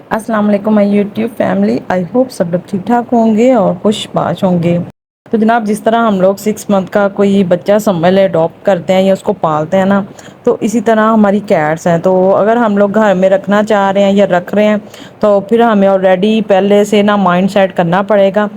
अस्सलाम वालेकुम my YouTube family. I hope सब लोग ठीक ठाक होंगे और खुशबाश होंगे। तो जनाब, जिस तरह हम लोग 6 मंथ का कोई बच्चा समझ ले अडॉप्ट करते हैं या उसको पालते हैं ना, तो इसी तरह हमारी कैट्स हैं। तो अगर हम लोग घर में रखना चाह रहे हैं या रख रहे हैं, तो फिर हमें ऑलरेडी पहले से ना माइंड सेट करना पड़ेगा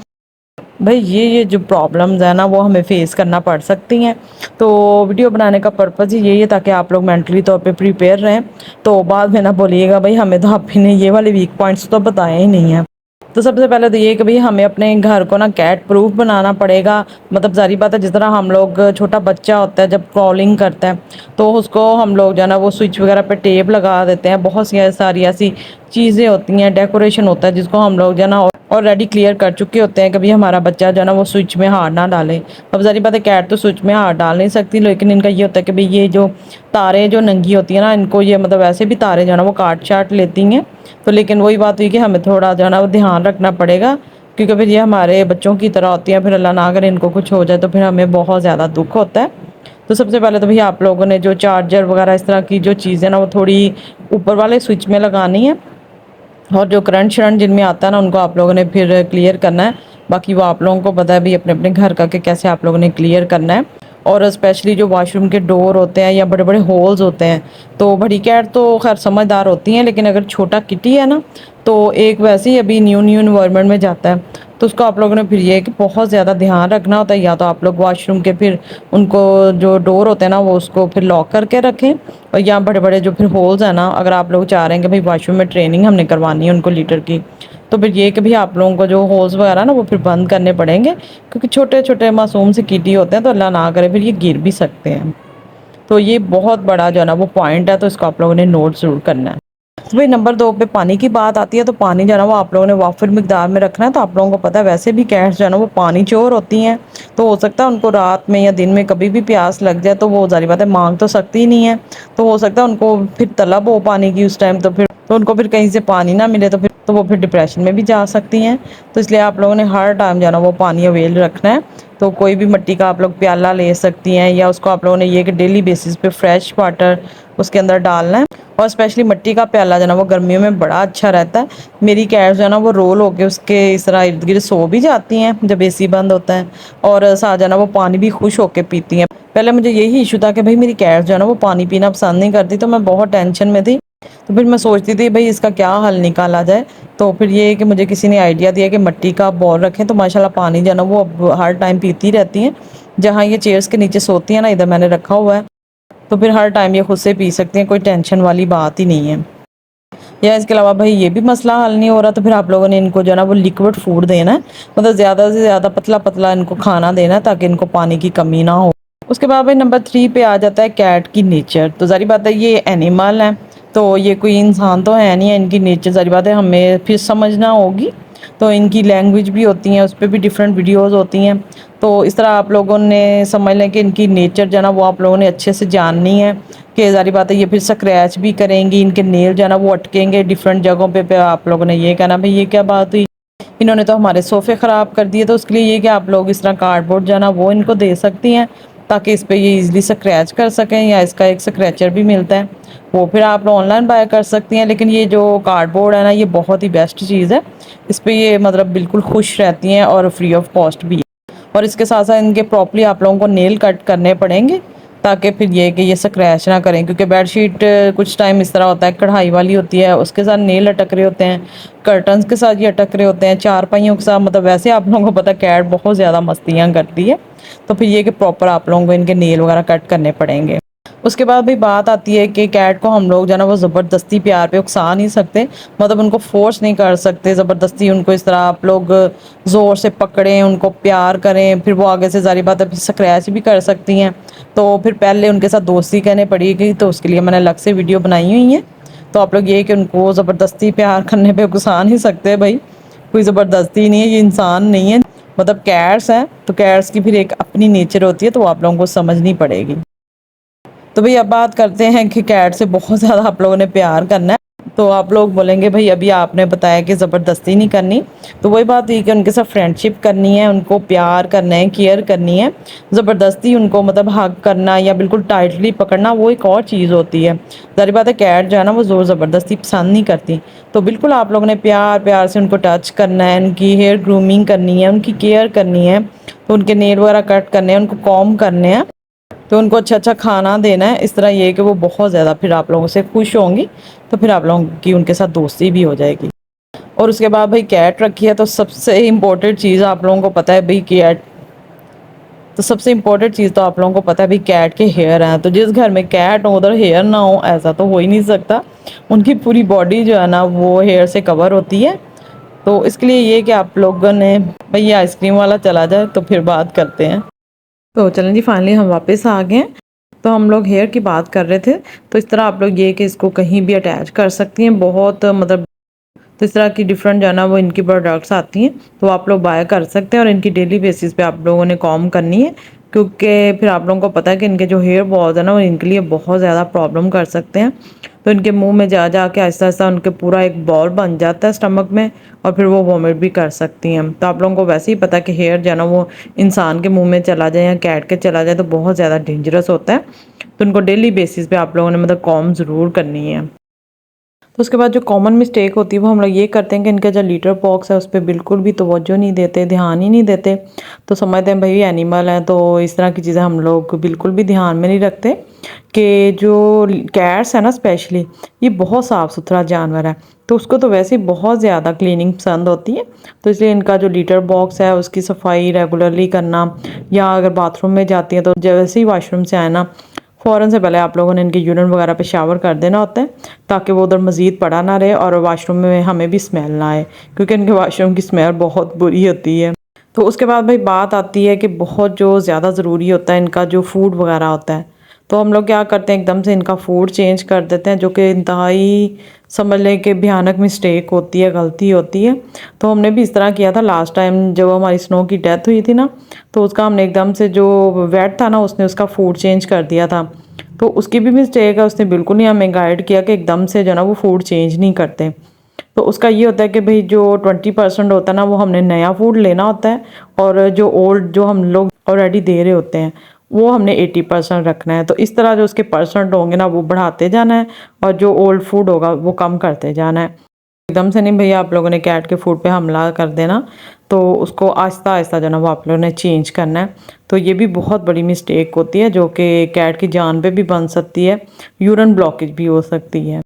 भाई ये जो प्रॉब्लम्स है ना वो हमें फेस करना पड़ सकती हैं। तो वीडियो बनाने का पर्पज़ ही यही है ताकि आप लोग मेंटली तौर पे प्रिपेयर रहें। तो बाद में ना बोलिएगा भाई हमें तो आप ही ने ये वाले वीक पॉइंट्स तो बताए ही नहीं हैं। तो सबसे पहले तो ये कि भाई हमें अपने घर को ना कैट प्रूफ बनाना पड़ेगा। मतलब सारी बात है, जिस तरह हम लोग छोटा बच्चा होता है जब क्रॉलिंग करता है तो उसको हम लोग जो है ना वो स्विच वगैरह पे टेप लगा देते हैं। बहुत सी सारी ऐसी चीज़ें होती हैं, डेकोरेशन होता है जिसको हम लोग जो है ना ऑलरेडी क्लियर कर चुके होते हैं कि भाई हमारा बच्चा जो है ना वो स्विच में हाथ ना डाले। अब सारी बात है, कैट तो स्विच में हाथ डाल नहीं सकती, लेकिन इनका ये होता है कि भाई ये जो तारें जो नंगी होती है ना, इनको ये मतलब ऐसे भी तारें जो है ना वो काट चाट लेती हैं। तो लेकिन वही बात हुई कि हमें थोड़ा जो है ना वो ध्यान रखना पड़ेगा, क्योंकि फिर ये हमारे बच्चों की तरह होती हैं। फिर अल्लाह ना करे इनको कुछ हो जाए तो फिर हमें बहुत ज़्यादा दुख होता है। तो सबसे पहले तो भैया आप लोगों ने जो चार्जर वगैरह इस तरह की जो चीज़ें ना वो थोड़ी ऊपर वाले स्विच में लगानी है, और जो करंट शरण जिनमें आता है ना उनको आप लोगों ने फिर क्लियर करना है। बाकी वो आप लोगों को पता है भी अपने अपने घर का कि कैसे आप लोगों ने क्लियर करना है। और स्पेशली जो वॉशरूम के डोर होते हैं या बड़े बड़े होल्स होते हैं, तो बड़ी कैट तो खैर समझदार होती हैं, लेकिन अगर छोटा किटी है ना, तो एक वैसे ही अभी न्यू न्यू इन्वायरमेंट में जाता है, तो उसको आप लोगों ने फिर ये है कि बहुत ज़्यादा ध्यान रखना होता है। या तो आप लोग वॉशरूम के फिर उनको जो डोर होते हैं ना वो उसको फिर लॉक करके रखें, और या बड़े बड़े जो फिर होल्स हैं ना, अगर आप लोग चाह रहे हैं कि भाई वॉशरूम में ट्रेनिंग हमने करवानी है उनको लीटर की, तो फिर ये कि भी आप लोगों को जो होल्स वगैरह ना वो फिर बंद करने पड़ेंगे, क्योंकि छोटे छोटे मासूम से कीटी होते हैं तो अल्लाह ना करे फिर ये गिर भी सकते हैं। तो ये बहुत बड़ा जो है ना वो पॉइंट है, तो इसको आप लोगों ने नोट ज़रूर करना है। तो भाई नंबर 2 पे पानी की बात आती है, तो पानी जो है ना वो आप लोगों ने वाफिर मिकदार में रखना है। तो आप लोगों को पता है वैसे भी कैट्स जो है ना वो पानी चोर होती हैं, तो हो सकता है उनको रात में या दिन में कभी भी प्यास लग जाए, तो वो जारी बात है मांग तो सकती ही नहीं है। तो हो सकता है उनको फिर तलब हो पानी की उस टाइम, तो उनको फिर कहीं से पानी ना मिले तो वो फिर डिप्रेशन में भी जा सकती हैं। तो इसलिए आप लोगों ने हर टाइम जो है ना वो पानी अवेल रखना है। तो कोई भी मिट्टी का आप लोग प्याला ले सकती हैं, या उसको आप लोगों ने ये कि डेली बेसिस पे फ्रेश वाटर उसके अंदर डालना है। और स्पेशली मिट्टी का प्याला जो है ना वो गर्मियों में बड़ा अच्छा रहता है। मेरी कैट जो है ना वो रोल होके उसके इस तरह इर्द गिर्द सो भी जाती हैं जब एसी बंद होता है, और साथ जो है ना वो पानी भी खुश होके पीती हैं। पहले मुझे यही इशू था कि भाई मेरी कैट जो है ना वो पानी पीना पसंद नहीं करती, तो मैं बहुत टेंशन में थी। तो फिर मैं सोचती थी भाई इसका क्या हल निकाला जाए। तो फिर ये है कि मुझे किसी ने आइडिया दिया कि मिट्टी का बॉल रखें, तो माशाल्लाह पानी जो है ना वो अब हर टाइम पीती रहती हैं। जहाँ ये चेयर्स के नीचे सोती हैं ना, इधर मैंने रखा हुआ है, तो फिर हर टाइम ये खुद से पी सकती हैं, कोई टेंशन वाली बात ही नहीं है। या इसके अलावा भाई ये भी मसला हल नहीं हो रहा, तो फिर आप लोगों ने इनको जो है ना वो लिक्विड फूड देना है। मतलब ज़्यादा से ज़्यादा पतला पतला इनको खाना देना है ताकि इनको पानी की कमी ना हो। उसके बाद भाई नंबर 3 पे आ जाता है कैट की नेचर। तो ज़ाहिर बात है ये एनिमल है, तो ये कोई इंसान तो है नहीं है। इनकी नेचर ज़ाहिर बात है हमें फिर समझना होगी। तो इनकी लैंग्वेज भी होती हैं, उस पर भी डिफरेंट वीडियोज़ होती हैं। तो इस तरह आप लोगों ने समझ लें कि इनकी नेचर जो है ना वो आप लोगों ने अच्छे से जाननी है। कि ज़ाहिर बात है ये फिर स्क्रैच भी करेंगी, इनके नेल जो है ना वो अटकेंगे डिफरेंट जगहों पे आप लोगों ने ये कहना भाई ये क्या बात हुई, इन्होंने तो हमारे सोफ़े ख़राब कर दिए। तो उसके लिए ये कि आप लोग इस तरह कार्डबोर्ड जो है ना वो इनको दे सकती हैं, ताकि इस पे ये ईज़िली स्क्रैच कर सकें, या इसका एक स्क्रैचर भी मिलता है वो फिर आप लोग ऑनलाइन बाय कर सकती हैं। लेकिन ये जो कार्डबोर्ड है ना ये बहुत ही बेस्ट चीज़ है, इस पे ये मतलब बिल्कुल खुश रहती हैं और फ्री ऑफ कॉस्ट भी है। और इसके साथ साथ इनके प्रॉपर्ली आप लोगों को नेल कट करने पड़ेंगे, ताकि फिर ये कि ये स्क्रैच ना करें, क्योंकि बेडशीट कुछ टाइम इस तरह होता है कढ़ाई वाली होती है, उसके साथ नेल अटक रहे होते हैं, कर्टन्स के साथ ये अटक रहे होते हैं, चारपाइयों के साथ। मतलब वैसे आप लोगों को पता कैट बहुत ज़्यादा मस्तियाँ करती है, तो फिर ये कि प्रॉपर आप लोगों को इनके नेल वगैरह कट करने पड़ेंगे। उसके बाद भी बात आती है कि कैट को हम लोग जो है ना वो ज़बरदस्ती प्यार पे उकसा नहीं सकते। मतलब उनको फोर्स नहीं कर सकते ज़बरदस्ती, उनको इस तरह आप लोग ज़ोर से पकड़ें, उनको प्यार करें, फिर वो आगे से ज़ाहिर बात है स्क्रैच भी कर सकती हैं। तो फिर पहले उनके साथ दोस्ती करनी पड़ेगी, तो उसके लिए मैंने अलग से वीडियो बनाई हुई है। तो आप लोग ये कि उनको ज़बरदस्ती प्यार करने पे उकसा नहीं सकते भाई, कोई ज़बरदस्ती नहीं है, ये इंसान नहीं है, मतलब कैट्स हैं। तो कैट्स की फिर एक अपनी नेचर होती है, तो वो आप लोगों को समझनी पड़ेगी। तो भाई अब बात करते हैं कि कैट से बहुत ज़्यादा आप लोगों ने प्यार करना है। तो आप लोग बोलेंगे भाई अभी आपने बताया कि ज़बरदस्ती नहीं करनी, तो वही बात हुई कि उनके साथ फ्रेंडशिप करनी है, उनको प्यार करना है, केयर करनी है। ज़बरदस्ती उनको मतलब हग करना या बिल्कुल टाइटली पकड़ना वो एक और चीज़ होती है। ज़ाहिर बात है कैट जो है ना वो ज़ोर ज़बरदस्ती पसंद नहीं करती। तो बिल्कुल आप लोगों ने प्यार प्यार से उनको टच करना है, उनकी हेयर ग्रूमिंग करनी है, उनकी केयर करनी है, तो उनके नेल वगैरह कट करने हैं, उनको कॉम्ब करने हैं, तो उनको अच्छा अच्छा खाना देना है। इस तरह ये है कि वो बहुत ज़्यादा फिर आप लोगों से खुश होंगी, तो फिर आप लोगों की उनके साथ दोस्ती भी हो जाएगी। और उसके बाद भाई कैट रखी है तो सबसे इम्पोर्टेंट चीज़ आप लोगों को पता है भाई कैट, तो सबसे इम्पोर्टेंट चीज़ तो आप लोगों को पता है भाई कैट के हेयर हैं। तो जिस घर में कैट हो उधर हेयर ना हो ऐसा तो हो ही नहीं सकता। उनकी पूरी बॉडी जो है ना वो हेयर से कवर होती है। तो इसके लिए ये कि आप लोगों ने भाई आइसक्रीम वाला चला जाए तो फिर बात करते हैं। तो चलें जी फाइनली हम वापस आ गए हैं। तो हम लोग हेयर की बात कर रहे थे, तो इस तरह आप लोग ये कि इसको कहीं भी अटैच कर सकती हैं, बहुत मतलब तो इस तरह की डिफरेंट जो है ना वो इनकी प्रोडक्ट्स आती हैं, तो आप लोग बाय कर सकते हैं और इनकी डेली बेसिस पे आप लोगों ने कॉम करनी है, क्योंकि फिर आप लोगों को पता है कि इनके जो हेयर बॉल्स है ना वो इनके लिए बहुत ज़्यादा प्रॉब्लम कर सकते हैं। तो इनके मुंह में जा जा के आहिस्ता आहिस्ता उनके पूरा एक बॉल बन जाता है स्टमक में, और फिर वो वॉमिट भी कर सकती हैं। तो आप लोगों को वैसे ही पता है कि हेयर जो है ना वो इंसान के मुंह में चला जाए या कैट के चला जाए तो बहुत ज़्यादा डेंजरस होता है। तो उनको डेली बेसिस पे आप लोगों ने मतलब कॉम ज़रूर करनी है। तो उसके बाद जो कॉमन मिस्टेक होती है वो हम लोग ये करते हैं कि इनका जो लीटर बॉक्स है उस पर बिल्कुल भी तवज्जो नहीं देते, ध्यान ही नहीं देते। तो समझते हैं भाई एनिमल है, तो इस तरह की चीज़ें हम लोग बिल्कुल भी ध्यान में नहीं रखते कि जो कैट्स है ना स्पेशली ये बहुत साफ़ सुथरा जानवर है, तो उसको तो वैसे ही बहुत ज़्यादा क्लीनिंग पसंद होती है। तो इसलिए इनका जो लीटर बॉक्स है उसकी सफाई रेगुलरली करना, या अगर बाथरूम में जाती हैं तो जैसे ही वॉशरूम से आए ना फ़ौरन से पहले आप लोगों ने इनके यूरिन वगैरह पे शावर कर देना होता है, ताकि वो उधर मज़ीद पड़ा ना रहे और वाशरूम में हमें भी स्मेल ना आए, क्योंकि इनके वाशरूम की स्मेल बहुत बुरी होती है। तो उसके बाद भाई बात आती है कि बहुत जो ज़्यादा ज़रूरी होता है इनका जो फूड वगैरह होता है, तो हम लोग क्या करते हैं एकदम से इनका फूड चेंज कर देते हैं, जो कि इंतहाई समझ लें कि भयानक मिस्टेक होती है, गलती होती है। तो हमने भी इस तरह किया था लास्ट टाइम जब हमारी स्नो की डेथ हुई थी ना, तो उसका हमने एकदम से जो वेट था ना उसने उसका फूड चेंज कर दिया था। तो उसकी भी मिस्टेक है, उसने बिल्कुल नहीं हमें गाइड किया कि एकदम से जो ना वो फूड चेंज नहीं करते। तो उसका ये होता है कि भाई जो 20% होता है ना वो हमने नया फूड लेना होता है, और जो ओल्ड जो हम लोग ऑलरेडी दे रहे होते हैं वो हमने 80% रखना है। तो इस तरह जो उसके परसेंट होंगे ना वो बढ़ाते जाना है, और जो ओल्ड फूड होगा वो कम करते जाना है। एकदम से नहीं भैया आप लोगों ने कैट के फूड पे हमला कर देना, तो उसको आहिस्ता आहिस्ता जो ना वो आप लोगों ने चेंज करना है। तो ये भी बहुत बड़ी मिस्टेक होती है जो कि कैट की जान पे भी बन सकती है, यूरिन ब्लॉकेज भी हो सकती है।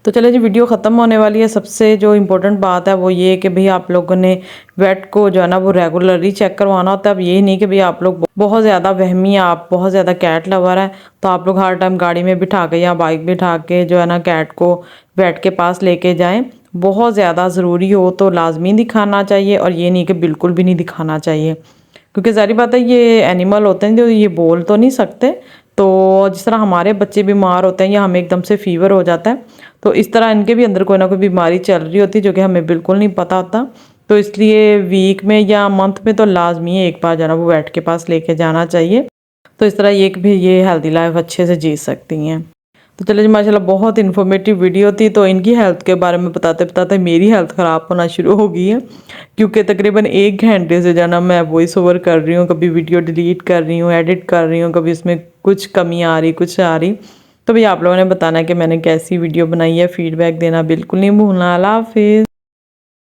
तो चलिए जी वीडियो ख़त्म होने वाली है। सबसे जो इम्पोर्टेंट बात है वो ये है कि भाई आप लोगों ने वेट को जो है ना वो रेगुलरली चेक करवाना होता है। अब ये नहीं कि भाई आप लोग बहुत ज़्यादा वहमी, आप बहुत ज़्यादा कैट लवर है तो आप लोग हर टाइम गाड़ी में बिठा के या बाइक बिठा के जो है ना कैट को वेट के पास लेके जाएं। बहुत ज़्यादा ज़रूरी हो तो लाजमी दिखाना चाहिए, और ये नहीं कि बिल्कुल भी नहीं दिखाना चाहिए, क्योंकि ज़ाहिर बात है ये एनिमल होते हैं जो ये बोल तो नहीं सकते। तो जिस तरह हमारे बच्चे बीमार होते हैं या हमें एकदम से फीवर हो जाता है, तो इस तरह इनके भी अंदर कोई ना कोई बीमारी चल रही होती है जो कि हमें बिल्कुल नहीं पता होता। तो इसलिए वीक में या मंथ में तो लाजमी है एक बार जो है ना वो वेट के पास लेके जाना चाहिए। तो इस तरह ये कि भी ये हेल्दी लाइफ अच्छे से जी सकती हैं। तो चलिए जी माशाल्लाह बहुत इन्फॉर्मेटिव वीडियो थी। तो इनकी हेल्थ के बारे में बताते बताते मेरी हेल्थ ख़राब होना शुरू हो गई है, क्योंकि तकरीबन 1 घंटे से जाना मैं वॉइस ओवर कर रही हूँ, कभी वीडियो डिलीट कर रही हूँ, एडिट कर रही हूँ, कभी इसमें कुछ कमी आ रही कुछ आ रही। तो भैया आप लोगों ने बताना कि मैंने कैसी वीडियो बनाई है, फीडबैक देना बिल्कुल नहीं भूलना। अल्लाह हाफिज़।